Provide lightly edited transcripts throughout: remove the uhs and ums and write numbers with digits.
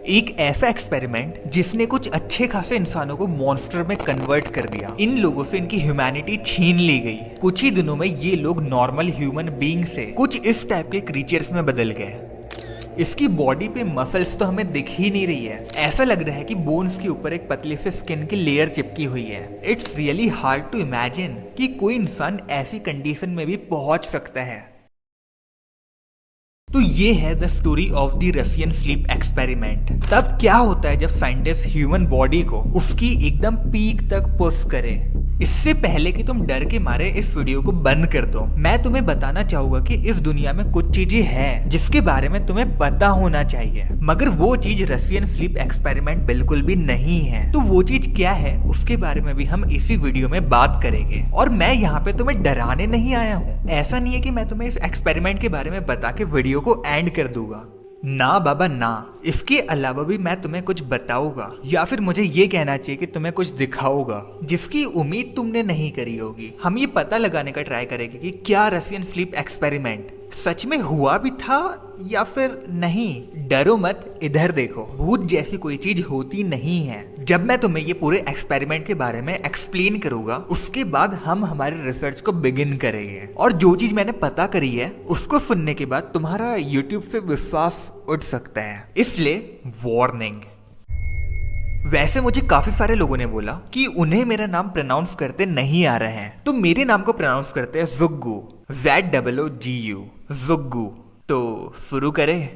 एक ऐसा एक्सपेरिमेंट जिसने कुछ अच्छे खासे इंसानों को मॉन्स्टर में कन्वर्ट कर दिया। इन लोगों से इनकी ह्यूमैनिटी छीन ली गई। कुछ ही दिनों में ये लोग नॉर्मल ह्यूमन बीइंग से कुछ इस टाइप के क्रीचर्स में बदल गए। इसकी बॉडी पे मसल्स तो हमें दिख ही नहीं रही है, ऐसा लग रहा है कि बोन्स के ऊपर एक पतली से स्किन की लेयर चिपकी हुई है। It's really hard to imagine कि कोई इंसान ऐसी कंडीशन में भी पहुंच सकता है। तो ये है the story of the Russian sleep experiment. तब क्या होता है जब साइंटिस्ट ह्यूमन बॉडी को उसकी एकदम पीक तक पुश करे। इससे पहले कि तुम डर के मारे इस वीडियो को बंद कर दो, मैं तुम्हें बताना चाहूंगा कि इस दुनिया में कुछ चीजें हैं जिसके बारे में तुम्हें पता होना चाहिए, मगर वो चीज रशियन स्लीप एक्सपेरिमेंट बिल्कुल भी नहीं है। तो वो चीज क्या है उसके बारे में भी हम इसी वीडियो में बात करेंगे। और मैं यहाँ पे तुम्हें डराने नहीं आया हूँ। ऐसा नहीं है कि मैं तुम्हें इस एक्सपेरिमेंट के बारे में बता के वीडियो को एंड कर दूंगा। ना बाबा ना, इसके अलावा भी मैं तुम्हें कुछ बताऊंगा या फिर मुझे ये कहना चाहिए कि तुम्हें कुछ दिखाऊंगा जिसकी उम्मीद तुमने नहीं करी होगी। हम ये पता लगाने का ट्राई करेंगे कि क्या रशियन स्लीप एक्सपेरिमेंट सच में हुआ भी था या फिर नहीं। डरो मत, इधर देखो, भूत जैसी कोई चीज होती नहीं है। जब मैं तुम्हें ये पूरे एक्सपेरिमेंट के बारे में एक्सप्लेन करूंगा उसके बाद हम हमारे रिसर्च को बिगिन करेंगे। और जो चीज मैंने पता करी है उसको सुनने के बाद तुम्हारा यूट्यूब से विश्वास उठ सकता है, इसलिए वार्निंग। वैसे मुझे काफी सारे लोगों ने बोला कि उन्हें मेरा नाम प्रोनाउंस करते नहीं आ रहे हैं, तो मेरे नाम को प्रोनाउंस करते हैं जुग्गू, ZOOGU, जुग्गू। तो शुरू करें।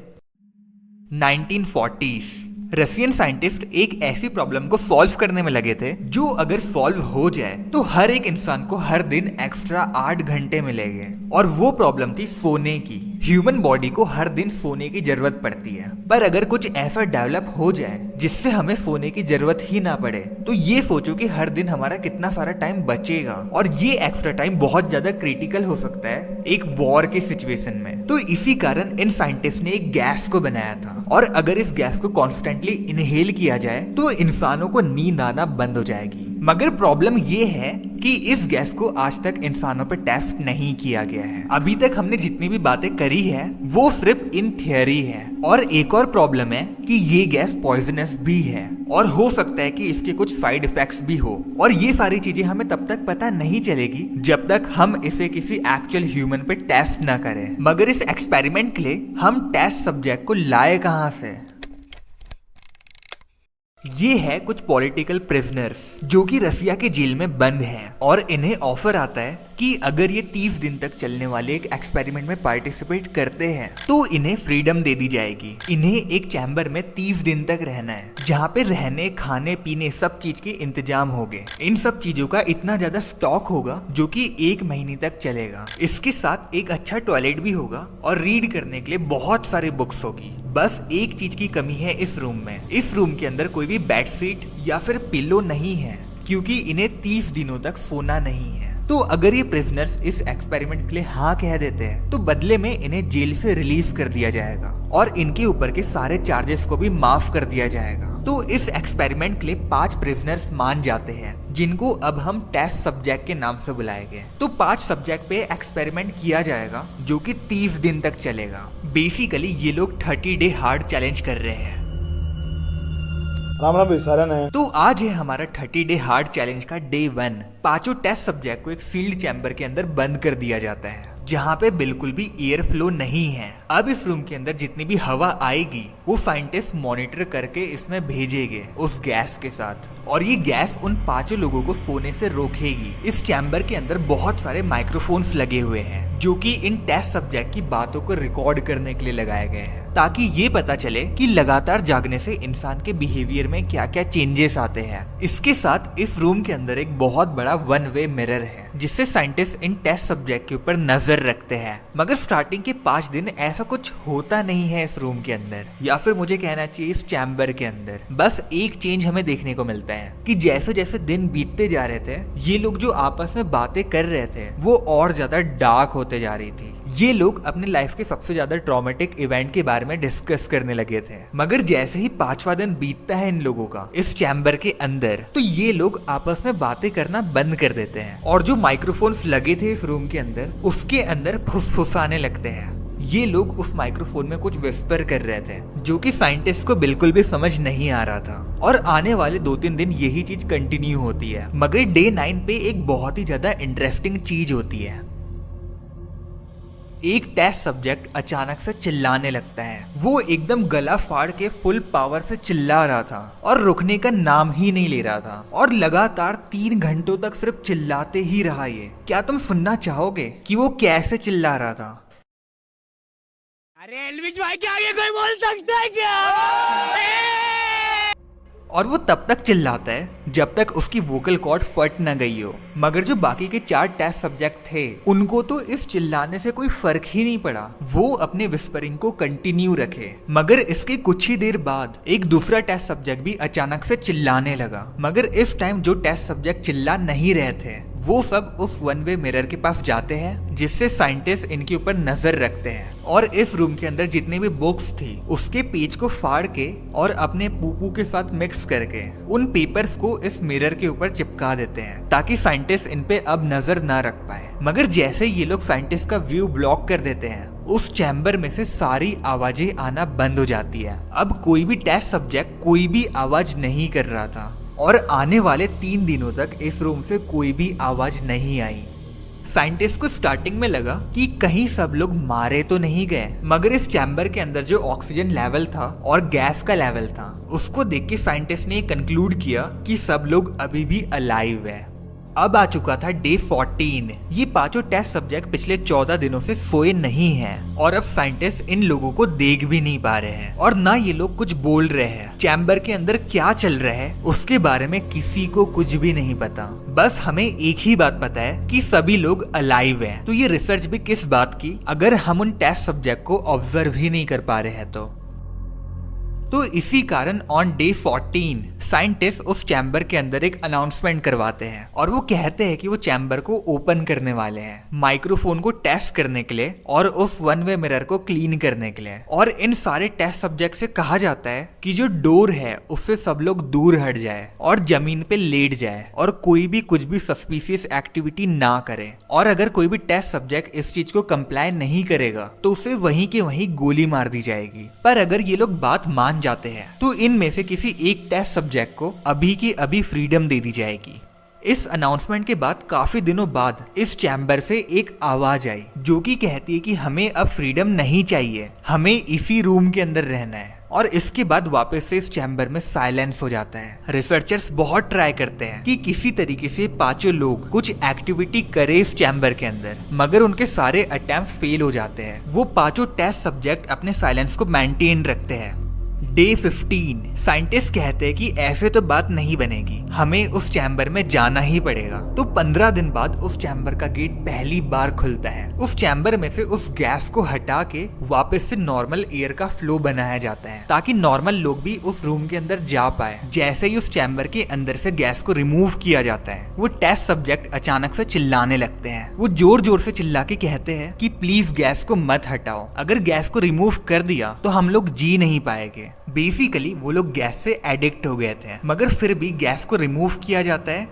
1940s रशियन साइंटिस्ट एक ऐसी प्रॉब्लम को सॉल्व करने में लगे थे जो अगर सॉल्व हो जाए तो हर एक इंसान को हर दिन एक्स्ट्रा 8 घंटे मिलेंगे। और वो प्रॉब्लम थी सोने की। ह्यूमन बॉडी को हर दिन सोने की जरूरत पड़ती है, पर अगर कुछ ऐसा डेवलप हो जाए जिससे हमें सोने की जरूरत ही ना पड़े तो ये सोचो कि हर दिन हमारा कितना सारा टाइम बचेगा। और ये एक्स्ट्रा टाइम बहुत ज्यादा क्रिटिकल हो सकता है एक वॉर के सिचुएशन में। तो इसी कारण इन साइंटिस्ट ने एक गैस को बनाया था, और अगर इस गैस को कॉन्स्टेंटली इनहेल किया जाए तो इंसानों को नींद आना बंद हो जाएगी। मगर प्रॉब्लम ये है कि इस गैस को आज तक इंसानों पे टेस्ट नहीं किया गया है। अभी तक हमने जितनी भी बातें करी है वो सिर्फ इन थियरी है। और एक और प्रॉब्लम है कि ये गैस पॉइजनस भी है और हो सकता है कि इसके कुछ साइड इफेक्ट्स भी हो। और ये सारी चीजें हमें तब तक पता नहीं चलेगी जब तक हम इसे किसी एक्चुअल ह्यूमन पे टेस्ट ना करें। मगर इस एक्सपेरिमेंट के लिए हम टेस्ट सब्जेक्ट को लाए कहां से? ये है कुछ पॉलिटिकल प्रिजनर्स जो कि रसिया के जेल में बंद हैं, और इन्हें ऑफर आता है कि अगर ये 30 दिन तक चलने वाले एक एक्सपेरिमेंट में पार्टिसिपेट करते हैं तो इन्हें फ्रीडम दे दी जाएगी। इन्हें एक चैम्बर में 30 दिन तक रहना है जहाँ पे रहने, खाने, पीने सब चीज के इंतजाम होंगे। इन सब चीजों का इतना ज्यादा स्टॉक होगा जो कि 1 महीने तक चलेगा। इसके साथ एक अच्छा टॉयलेट भी होगा और रीड करने के लिए बहुत सारी बुक्स होगी। बस एक चीज की कमी है इस रूम में। इस रूम के अंदर कोई भी बेडशीट या फिर पिलो नहीं है क्योंकि इन्हें 30 दिनों तक सोना नहीं है। तो अगर ये प्रिजनर्स इस एक्सपेरिमेंट के लिए हाँ कह देते हैं तो बदले में इन्हें जेल से रिलीज कर दिया जाएगा और इनके ऊपर के सारे चार्जेस को भी माफ कर दिया जाएगा। तो इस एक्सपेरिमेंट के लिए 5 प्रिजनर्स मान जाते हैं जिनको अब हम टेस्ट सब्जेक्ट के नाम से बुलाएंगे। तो 5 सब्जेक्ट पे एक्सपेरिमेंट किया जाएगा जो कि 30 दिन तक चलेगा। बेसिकली ये लोग 30 डे हार्ड चैलेंज कर रहे हैं। राम राम विसारन है। तो आज है हमारा 30 डे हार्ड चैलेंज का डे 1। 5 टेस्ट सब्जेक्ट को एक सील्ड चैम्बर के अंदर बंद कर दिया जाता है जहाँ पे बिल्कुल भी एयर फ्लो नहीं है। अब इस रूम के अंदर जितनी भी हवा आएगी वो साइंटिस्ट मॉनिटर करके इसमें भेजेंगे उस गैस के साथ, और ये गैस उन 5 लोगों को सोने से रोकेगी। इस चैम्बर के अंदर बहुत सारे माइक्रोफोन्स लगे हुए हैं जो कि इन टेस्ट सब्जेक्ट की बातों को रिकॉर्ड करने के लिए लगाए गए हैं ताकि ये पता चले कि लगातार जागने से इंसान के बिहेवियर में क्या क्या चेंजेस आते हैं। इसके साथ इस रूम के अंदर एक बहुत बड़ा 1 वे मिरर है जिससे साइंटिस्ट इन टेस्ट सब्जेक्ट के ऊपर नजर रखते हैं। मगर स्टार्टिंग के 5 दिन ऐसा कुछ होता नहीं है इस रूम के अंदर, या फिर मुझे कहना चाहिए इस चैम्बर के अंदर। बस एक चेंज हमें देखने को मिलता है कि जैसे जैसे दिन बीतते जा रहे थे ये लोग जो आपस में बातें कर रहे थे वो और ज्यादा डार्क होते जा रही थी। ये लोग अपने लाइफ के सबसे ज्यादा ट्रॉमेटिक इवेंट के बारे में डिस्कस करने लगे थे। मगर जैसे ही 5वां दिन बीतता है इन लोगों का इस चैम्बर के अंदर तो ये लोग आपस में बातें करना बंद कर देते हैं और जो माइक्रोफोन्स लगे थे इस रूम के अंदर उसके अंदर फुसफुसाने लगते हैं। ये लोग उस माइक्रोफोन में कुछ विस्पर कर रहे थे जो कि साइंटिस्ट को बिल्कुल भी समझ नहीं आ रहा था। और आने वाले 2-3 दिन यही चीज कंटिन्यू होती है। मगर डे 9 पे एक बहुत ही ज्यादा इंटरेस्टिंग चीज होती है। एक टेस्ट सब्जेक्ट अचानक से चिल्लाने लगता है। वो एकदम गला फाड़ के फुल पावर से चिल्ला रहा था और रुकने का नाम ही नहीं ले रहा था और लगातार 3 घंटों तक सिर्फ चिल्लाते ही रहा। ये क्या तुम सुनना चाहोगे कि वो कैसे चिल्ला रहा था? अरे एल्विश भाई के आगे कोई बोल सकता है क्या? और वो तब तक चिल्लाता है जब तक उसकी वोकल कॉर्ड फट न गई हो। मगर जो बाकी के 4 टेस्ट सब्जेक्ट थे उनको तो इस चिल्लाने से कोई फर्क ही नहीं पड़ा। वो अपने विस्परिंग को कंटिन्यू रखे। मगर इसके कुछ ही देर बाद एक दूसरा टेस्ट सब्जेक्ट भी अचानक से चिल्लाने लगा। मगर इस टाइम जो टेस्ट सब्जेक्ट चिल्ला नहीं रहे थे वो सब उस वन वे मिरर के पास जाते हैं, जिससे साइंटिस्ट इनके ऊपर नजर रखते हैं और इस रूम के अंदर जितने भी बुक्स थी उसके पेज को फाड़ के और अपने पूपू के साथ मिक्स करके उन पेपर्स को इस मिरर के ऊपर चिपका देते हैं ताकि साइंटिस्ट इन पे अब नजर ना रख पाए। मगर जैसे ये लोग साइंटिस्ट का व्यू ब्लॉक कर देते हैं उस चैम्बर में से सारी आवाजें आना बंद हो जाती है। अब कोई भी टेस्ट सब्जेक्ट कोई भी आवाज नहीं कर रहा था और आने वाले 3 दिनों तक इस रूम से कोई भी आवाज नहीं आई। साइंटिस्ट को स्टार्टिंग में लगा कि कहीं सब लोग मारे तो नहीं गए। मगर इस चैम्बर के अंदर जो ऑक्सीजन लेवल था और गैस का लेवल था उसको देख के साइंटिस्ट ने कंक्लूड किया कि सब लोग अभी भी अलाइव है। अब आ चुका था डे 14। ये 5 टेस्ट सब्जेक्ट पिछले 14 दिनों से सोए नहीं हैं और अब साइंटिस्ट इन लोगों को देख भी नहीं पा रहे हैं और ना ये लोग कुछ बोल रहे हैं। चैम्बर के अंदर क्या चल रहा है उसके बारे में किसी को कुछ भी नहीं पता। बस हमें एक ही बात पता है कि सभी लोग अलाइव हैं। तो ये रिसर्च भी किस बात की अगर हम उन टेस्ट सब्जेक्ट को ऑब्जर्व ही नहीं कर पा रहे हैं तो इसी कारण ऑन डे 14 साइंटिस्ट उस चैम्बर के अंदर एक अनाउंसमेंट करवाते हैं और वो कहते हैं कि वो चैम्बर को ओपन करने वाले हैं माइक्रोफोन को टेस्ट करने के लिए और उस वन वे मिरर को क्लीन करने के लिए। और इन सारे टेस्ट सब्जेक्ट से कहा जाता है कि जो डोर है उससे सब लोग दूर हट जाए और जमीन पे लेट जाए और कोई भी कुछ भी सस्पिशियस एक्टिविटी ना करे। और अगर कोई भी टेस्ट सब्जेक्ट इस चीज को कंप्लाई नहीं करेगा तो उसे वहीं के वहीं गोली मार दी जाएगी। पर अगर ये लोग बात मान जाते हैं तो इनमें से किसी एक टेस्ट सब्जेक्ट को अभी की अभी फ्रीडम दे दी जाएगी। इस अनाउंसमेंट के बाद काफी दिनों बाद इस चैम्बर से एक आवाज आई जो कि कहती है कि हमें अब फ्रीडम नहीं चाहिए, हमें इसी रूम के अंदर रहना है। और इसके बाद वापस से इस चैम्बर में साइलेंस हो जाता है। रिसर्चर्स बहुत ट्राई करते हैं कि किसी तरीके से 5 लोग कुछ एक्टिविटी करे इस चैम्बर के अंदर, मगर उनके सारे अटेम्प्ट फेल हो जाते हैं। वो 5 टेस्ट सब्जेक्ट अपने साइलेंस को मेंटेन रखते हैं। डे 15 साइंटिस्ट कहते हैं कि ऐसे तो बात नहीं बनेगी, हमें उस चैम्बर में जाना ही पड़ेगा। तो 15 दिन बाद उस चैम्बर का गेट पहली बार खुलता है। उस चैम्बर में से उस गैस को हटा के वापस से नॉर्मल एयर का फ्लो बनाया जाता है ताकि नॉर्मल लोग भी उस रूम के अंदर जा पाए। जैसे ही उस चैम्बर के अंदर से गैस को रिमूव किया जाता है वो टेस्ट सब्जेक्ट अचानक से चिल्लाने लगते हैं। वो जोर जोर से चिल्ला के कहते हैं कि प्लीज गैस को मत हटाओ, अगर गैस को रिमूव कर दिया तो हम लोग जी नहीं पाएंगे। बेसिकली वो लोग गैस से एडिक्ट हो गए थे, मगर फिर भी गैस को रिमूव किया जाता है।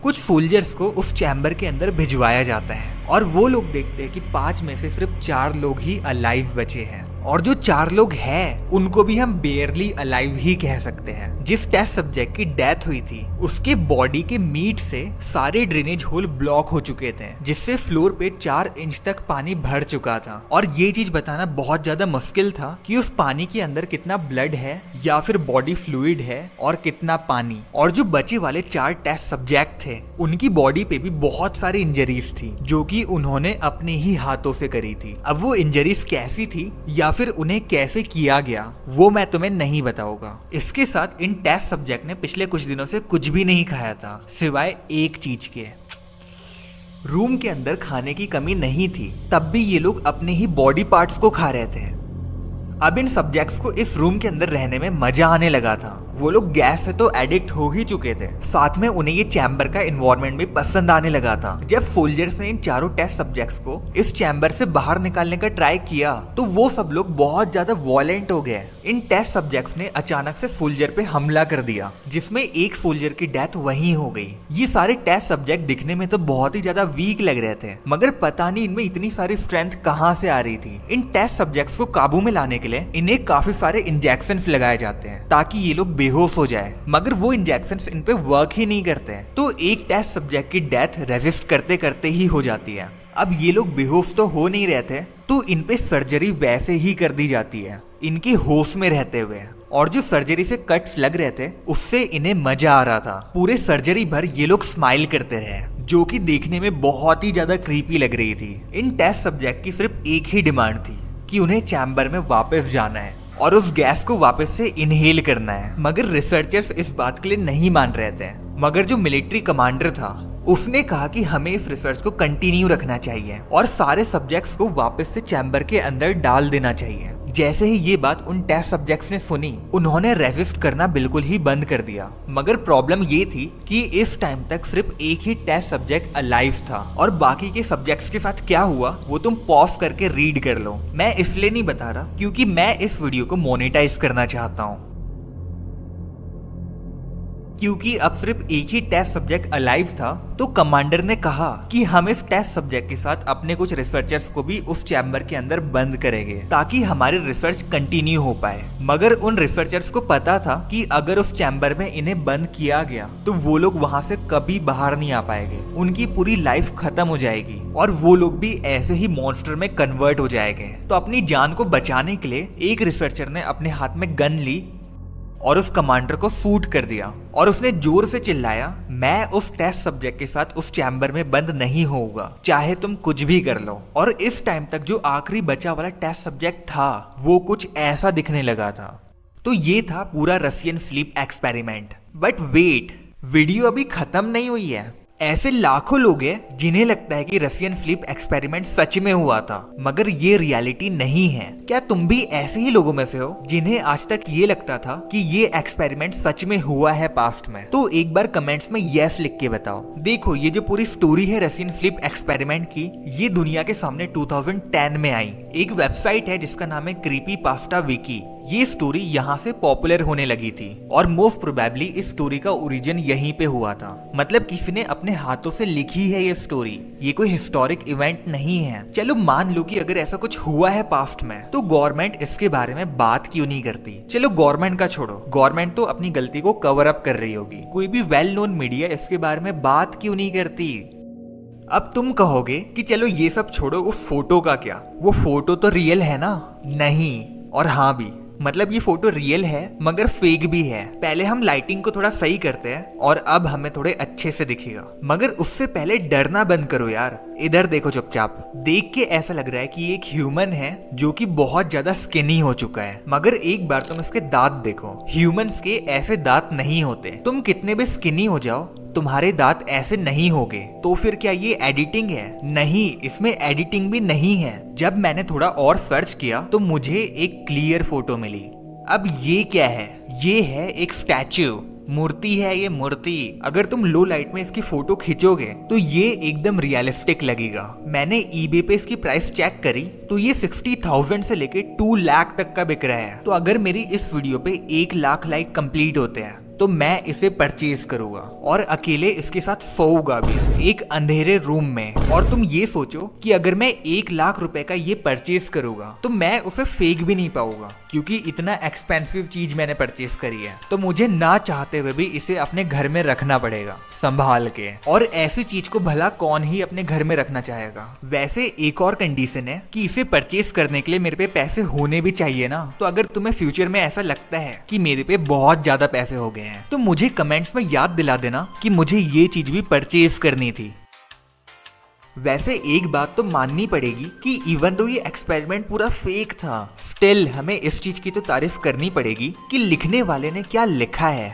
कुछ सोल्जर्स को उस चैम्बर के अंदर भिजवाया जाता है और वो लोग देखते हैं कि 5 में से सिर्फ 4 लोग ही अलाइव बचे हैं और जो 4 लोग हैं उनको भी हम बेयरली अलाइव ही कह सकते हैं। जिस टेस्ट सब्जेक्ट की डेथ हुई थी उसके बॉडी के मीट से सारे ड्रेनेज होल ब्लॉक हो चुके थे जिससे फ्लोर पे 4 इंच तक पानी भर चुका था। और ये चीज बताना बहुत ज्यादा मुश्किल था कि उस पानी के अंदर कितना ब्लड है या फिर बॉडी फ्लूइड है और कितना पानी। और जो बचे वाले 4 टेस्ट सब्जेक्ट थे उनकी बॉडी पे भी बहुत सारी इंजरीज थी जो कि उन्होंने अपने ही हाथों से करी थी। अब वो इंजरीज कैसी थी या फिर उन्हें कैसे किया गया वो मैं तुम्हें नहीं बताऊंगा। इसके साथ इन टेस्ट सब्जेक्ट ने पिछले कुछ दिनों से कुछ भी नहीं खाया था सिवाय एक चीज के। रूम के अंदर खाने की कमी नहीं थी, तब भी ये लोग अपने ही बॉडी पार्ट्स को खा रहे थे। अब इन सब्जेक्ट्स को इस रूम के अंदर रहने में मजा आने लगा था। वो लोग गैस से तो एडिक्ट हो ही चुके थे, साथ में उन्हें ये चैम्बर का एनवायरनमेंट भी पसंद आने लगा था। जब सोल्जर्स ने इन 4 टेस्ट सब्जेक्ट्स को इस चैम्बर से बाहर निकालने का ट्राई किया तो वो सब लोग बहुत ज्यादा वॉयलेंट हो गए इन टेस्ट सब्जेक्ट्स ने अचानक से सोल्जर पे हमला कर दिया, जिसमें एक सोल्जर की डेथ वहीं हो गई। ये सारे टेस्ट सब्जेक्ट दिखने में तो बहुत ही ज्यादा वीक लग रहे थे, मगर पता नहीं इनमें इतनी सारी स्ट्रेंथ कहाँ से आ रही थी। इन टेस्ट सब्जेक्ट्स को काबू में लाने के लिए इन्हें काफी सारे इंजेक्शंस लगाए जाते हैं ताकि ये लोग बेहोश हो जाए, मगर वो इंजेक्शंस इन पे वर्क ही नहीं करते हैं। तो एक टेस्ट सब्जेक्ट की डेथ रेजिस्ट करते करते ही हो जाती है। अब ये लोग बेहोश तो हो नहीं रहे थे, तो इन पे सर्जरी वैसे ही कर दी जाती है इनके होश में रहते हुए, और जो सर्जरी से कट्स लग रहे थे उससे इन्हें मजा आ रहा था। पूरे सर्जरी भर ये लोग स्माइल करते रहे, जो कि देखने में बहुत ही ज्यादा क्रीपी लग रही थी। इन टेस्ट सब्जेक्ट की सिर्फ एक ही डिमांड थी कि उन्हें चैम्बर में वापस जाना है और उस गैस को वापस से इनहेल करना है, मगर रिसर्चर्स इस बात के लिए नहीं मान रहे थे। मगर जो मिलिट्री कमांडर था उसने कहा कि हमें इस रिसर्च को कंटिन्यू रखना चाहिए और सारे सब्जेक्ट्स को वापस से चैम्बर के अंदर डाल देना चाहिए। जैसे ही ये बात उन टेस्ट सब्जेक्ट्स ने सुनी, उन्होंने रेजिस्ट करना बिल्कुल ही बंद कर दिया। मगर प्रॉब्लम ये थी कि इस टाइम तक सिर्फ एक ही टेस्ट सब्जेक्ट अलाइव था, और बाकी के सब्जेक्ट्स के साथ क्या हुआ वो तुम पॉज करके रीड कर लो। मैं इसलिए नहीं बता रहा क्योंकि मैं इस वीडियो को मोनेटाइज करना चाहता हूँ, क्योंकि अब सिर्फ एक ही टेस्ट सब्जेक्ट अलाइव था। तो कमांडर ने कहा कि हम इस टेस्ट सब्जेक्ट के साथ अपने कुछ रिसर्चर्स को भी उस चैम्बर के अंदर बंद करेंगे ताकि हमारी रिसर्च कंटिन्यू हो पाए। मगर उन रिसर्चर्स को पता था कि अगर उस चैम्बर में इन्हें बंद किया गया तो वो लोग वहां से कभी बाहर नहीं आ पाएंगे, उनकी पूरी लाइफ खत्म हो जाएगी और वो लोग भी ऐसे ही मॉन्स्टर में कन्वर्ट हो जाएंगे। तो अपनी जान को बचाने के लिए एक रिसर्चर ने अपने हाथ में गन ली और उस कमांडर को शूट कर दिया, और उसने जोर से चिल्लाया, मैं उस टेस्ट सब्जेक्ट के साथ उस चैम्बर में बंद नहीं होऊंगा, चाहे तुम कुछ भी कर लो। और इस टाइम तक जो आखिरी बचा वाला टेस्ट सब्जेक्ट था वो कुछ ऐसा दिखने लगा था। तो ये था पूरा Russian sleep experiment. But wait, video अभी खत्म नहीं हुई है। ऐसे लाखों लोग हैं जिन्हें लगता है कि रशियन स्लीप एक्सपेरिमेंट सच में हुआ था, मगर ये रियलिटी नहीं है। क्या तुम भी ऐसे ही लोगों में से हो जिन्हें आज तक ये लगता था कि ये एक्सपेरिमेंट सच में हुआ है पास्ट में? तो एक बार कमेंट्स में यस लिख के बताओ। देखो, ये जो पूरी स्टोरी है रशियन स्लीप एक्सपेरिमेंट की, ये दुनिया के सामने 2010 में आई। एक वेबसाइट है जिसका नाम है क्रीपीपास्टा विकी। ये स्टोरी यहाँ से पॉपुलर होने लगी थी और मोस्ट प्रोबेबली इस स्टोरी का ओरिजिन यहीं पे हुआ था। मतलब किसी ने अपने हाथों से लिखी है ये स्टोरी, ये कोई हिस्टोरिक इवेंट नहीं है। चलो मान लो कि अगर ऐसा कुछ हुआ है पास्ट में, तो गवर्नमेंट इसके बारे में बात क्यों नहीं करती? चलो गवर्नमेंट का छोड़ो, गवर्नमेंट तो अपनी गलती को कवर अप कर रही होगी, कोई भी वेल नोन मीडिया इसके बारे में बात क्यों नहीं करती? अब तुम कहोगे कि चलो ये सब छोड़ो, वो फोटो का क्या? वो फोटो तो रियल है ना? नहीं और हाँ भी। मतलब ये फोटो रियल है मगर फेक भी है। पहले हम लाइटिंग को थोड़ा सही करते हैं और अब हमें थोड़े अच्छे से दिखेगा, मगर उससे पहले डरना बंद करो यार। इधर देखो चुपचाप। देख के ऐसा लग रहा है कि एक ह्यूमन है जो कि बहुत ज्यादा स्किनी हो चुका है, मगर एक बार तुम इसके दांत देखो। ह्यूमंस के ऐसे दांत नहीं होते। तुम कितने भी स्किनी हो जाओ, तुम्हारे दांत ऐसे नहीं होंगे। तो फिर क्या ये एडिटिंग है? नहीं, इसमें एडिटिंग भी नहीं है। जब मैंने थोड़ा और सर्च किया तो मुझे एक क्लियर फोटो मिली। अब ये क्या है? ये है एक स्टैच्यू, मूर्ति है ये मूर्ति। अगर तुम लो लाइट में इसकी फोटो खींचोगे तो ये एकदम रियलिस्टिक लगेगा। मैंने ईबे पे इसकी प्राइस चेक करी तो ये 60,000 से लेके 2 लाख तक का बिक रहा है। तो अगर मेरी इस वीडियो पे 1 लाख लाइक कंप्लीट होते हैं तो मैं इसे परचेज करूंगा और अकेले इसके साथ सोऊंगा भी एक अंधेरे रूम में। और तुम ये सोचो कि अगर मैं 1 लाख रुपए का ये परचेज करूंगा तो मैं उसे फेंक भी नहीं पाऊंगा, क्योंकि इतना एक्सपेंसिव चीज मैंने परचेज करी है। तो मुझे ना चाहते हुए भी इसे अपने घर में रखना पड़ेगा संभाल के। और ऐसी चीज को भला कौन ही अपने घर में रखना चाहेगा? वैसे एक और कंडीशन है कि इसे परचेज करने के लिए मेरे पे पैसे होने भी चाहिए ना। तो अगर तुम्हें फ्यूचर में ऐसा लगता है कि मेरे पे बहुत ज्यादा पैसे हो गए तो मुझे कमेंट्स में याद दिला देना कि मुझे ये चीज भी परचेज करनी थी। वैसे एक बात तो माननी पड़ेगी कि इवन दो ये एक्सपेरिमेंट पूरा फेक था, स्टिल हमें इस चीज की तो तारीफ करनी पड़ेगी कि लिखने वाले ने क्या लिखा है।